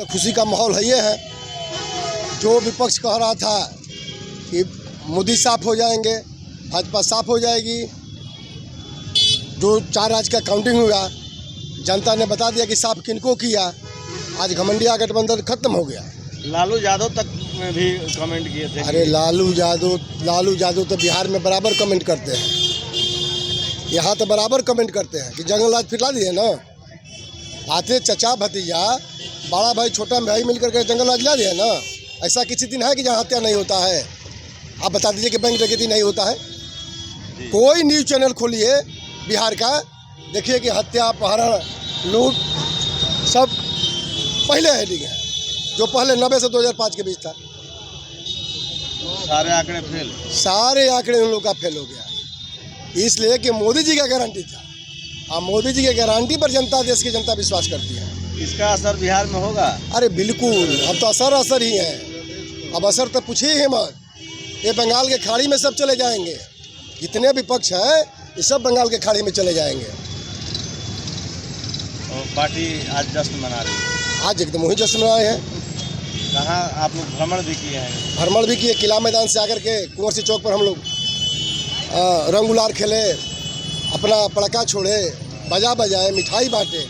तो खुशी का माहौल है। ये है जो विपक्ष कह रहा था कि मोदी साफ हो जाएंगे, भाजपा साफ हो जाएगी, जो 4 राज्य का काउंटिंग हुआ, जनता ने बता दिया कि साफ किनको किया। आज घमंडिया गठबंधन खत्म हो गया। लालू यादव तक में भी कमेंट किए थे। अरे लालू यादव तो बिहार में बराबर कमेंट करते हैं, यहाँ तो बराबर कमेंट करते हैं कि जंगल राज फिर ला दिए ना। आते चचा भतीजा बड़ा भाई छोटा भाई मिलकर के जंगल राज ला दिया ना। ऐसा किसी दिन है कि जहाँ हत्या नहीं होता है? आप बता दीजिए कि बैंक डकैती नहीं होता है। कोई न्यूज़ चैनल खोलिए बिहार का, देखिए कि हत्या, अपहरण, लूट सब पहले हेडिंग है, जो पहले 90 से 2005 के बीच था। सारे आंकड़े फेल, सारे आंकड़े उन लोग का फेल हो गया, इसलिए कि मोदी जी का गारंटी था। अब मोदी जी के गारंटी पर जनता, देश की जनता विश्वास करती है। इसका असर बिहार में होगा? अरे बिल्कुल, अब तो असर ही है। अब असर तो पूछिए ही मत। ये बंगाल के खाड़ी में सब चले जाएंगे, जितने विपक्ष हैं ये सब बंगाल के खाड़ी में चले जाएंगे। और पार्टी आज जश्न मना रही है। आज एकदम वही जश्न मनाए हैं। कहाँ आप लोग भ्रमण भी किए हैं? भ्रमण भी किए, किला मैदान से आकर के कुंवर सी चौक पर हम लोग रंग गुलाल खेले, अपना पड़का छोड़े, बजा बजाए, मिठाई बांटे,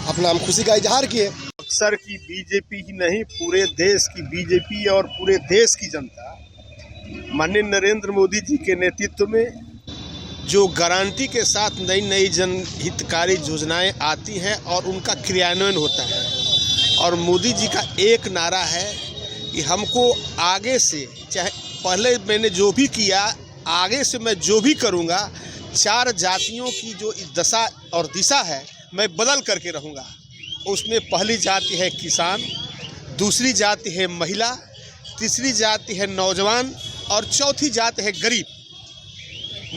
अपना हम खुशी का इजहार किए। बक्सर की बीजेपी ही नहीं, पूरे देश की बीजेपी और पूरे देश की जनता माननीय नरेंद्र मोदी जी के नेतृत्व में जो गारंटी के साथ नई नई जनहितकारी योजनाएं आती हैं और उनका क्रियान्वयन होता है। और मोदी जी का एक नारा है कि हमको आगे से, चाहे पहले मैंने जो भी किया, आगे से मैं जो भी करूंगा, 4 जातियों की जो दशा और दिशा है मैं बदल करके रहूंगा। उसमें पहली जाति है किसान, दूसरी जाति है महिला, तीसरी जाति है नौजवान और चौथी जाति है गरीब।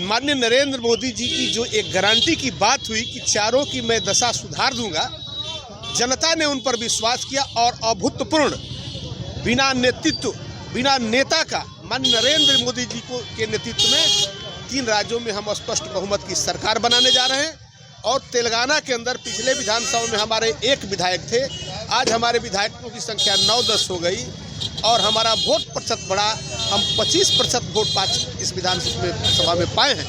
माननीय नरेंद्र मोदी जी की जो एक गारंटी की बात हुई कि चारों की मैं दशा सुधार दूंगा, जनता ने उन पर विश्वास किया और अभूतपूर्ण, बिना नेतृत्व, बिना नेता का माननीय नरेंद्र मोदी जी को के नेतृत्व में 3 राज्यों में हम स्पष्ट बहुमत की सरकार बनाने जा रहे हैं। और तेलंगाना के अंदर पिछले विधानसभा में हमारे 1 विधायक थे, आज हमारे विधायकों की संख्या 9-10 हो गई और हमारा वोट प्रतिशत बढ़ा। हम 25% वोट इस विधानसभा में पाए हैं।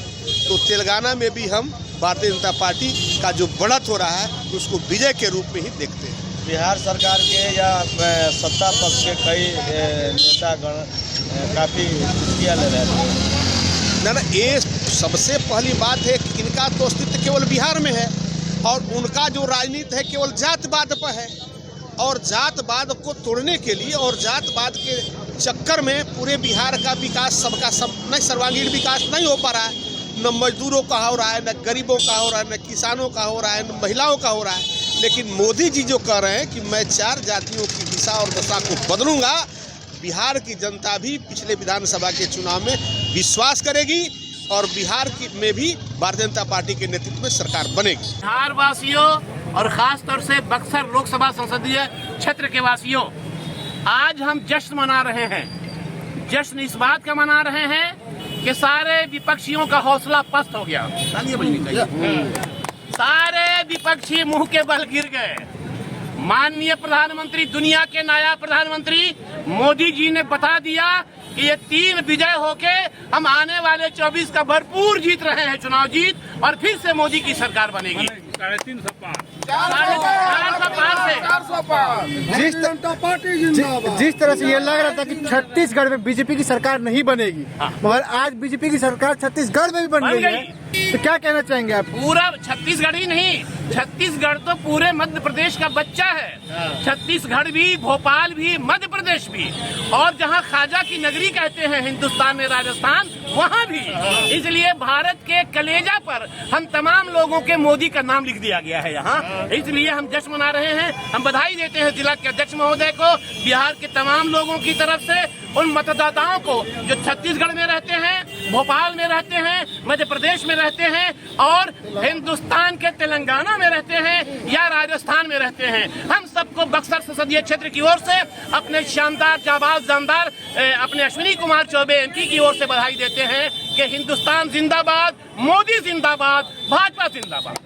तो तेलंगाना में भी हम भारतीय जनता पार्टी का जो बढ़त हो रहा है उसको विजय के रूप में ही देखते हैं। बिहार सरकार के या सत्ता पक्ष के कई नेतागण काफ़ी खुशियाँ ले रहे थे। ना, ये सबसे पहली बात है कि इनका तो अस्तित्व केवल बिहार में है और उनका जो राजनीति है केवल जातवाद पर है। और जातवाद को तोड़ने के लिए और जातवाद के चक्कर में पूरे बिहार का विकास, सबका नहीं, सर्वांगीण विकास नहीं हो पा रहा है। न मजदूरों का हो रहा है, न गरीबों का हो रहा है, न किसानों का हो रहा है, न महिलाओं का हो रहा है। लेकिन मोदी जी जो कह रहे हैं कि मैं 4 जातियों की दिशा और दशा को बदलूंगा, बिहार की जनता भी पिछले विधानसभा के चुनाव में विश्वास करेगी और बिहार में भी भारतीय जनता पार्टी के नेतृत्व में सरकार बनेगी। बिहार वासियों और खास तौर से बक्सर लोकसभा संसदीय क्षेत्र के वासियों, आज हम जश्न मना रहे हैं। जश्न इस बात का मना रहे हैं कि सारे विपक्षियों का हौसला पस्त हो गया। सारे विपक्षी मुंह के बल गिर गए। माननीय प्रधानमंत्री, दुनिया के नायाब प्रधानमंत्री मोदी जी ने बता दिया कि ये 3 विजय होके हम आने वाले 24 का भरपूर जीत रहे हैं, चुनाव जीत, और फिर से मोदी की सरकार बनेगी। 350 पार से। जिस तरह से ये लग रहा था कि छत्तीसगढ़ में बीजेपी की सरकार नहीं बनेगी, मगर आज बीजेपी की सरकार छत्तीसगढ़ में भी बन गई है, तो क्या कहना चाहेंगे आप? पूरा छत्तीसगढ़ ही नहीं, छत्तीसगढ़ तो पूरे मध्य प्रदेश का बच्चा है। छत्तीसगढ़ भी, भोपाल भी, मध्य प्रदेश भी, और जहां ख्वाजा की नगरी कहते हैं हिंदुस्तान में राजस्थान, वहां भी। इसलिए भारत के कलेजा पर हम तमाम लोगों के मोदी का नाम लिख दिया गया है यहाँ। इसलिए हम जश्न मना रहे हैं। हम बधाई देते हैं जिला के अध्यक्ष महोदय को, बिहार के तमाम लोगों की तरफ से, उन मतदाताओं को जो छत्तीसगढ़ में रहते हैं, भोपाल में रहते हैं, मध्य प्रदेश में रहते हैं और हिंदुस्तान के तेलंगाना में रहते हैं या राजस्थान में रहते हैं। हम सबको बक्सर संसदीय क्षेत्र की ओर से अपने शानदार जाबाज जानदार अपने अश्विनी कुमार चौबे एमपी की ओर से बधाई देते हैं कि हिंदुस्तान जिंदाबाद, मोदी जिंदाबाद, भाजपा जिंदाबाद।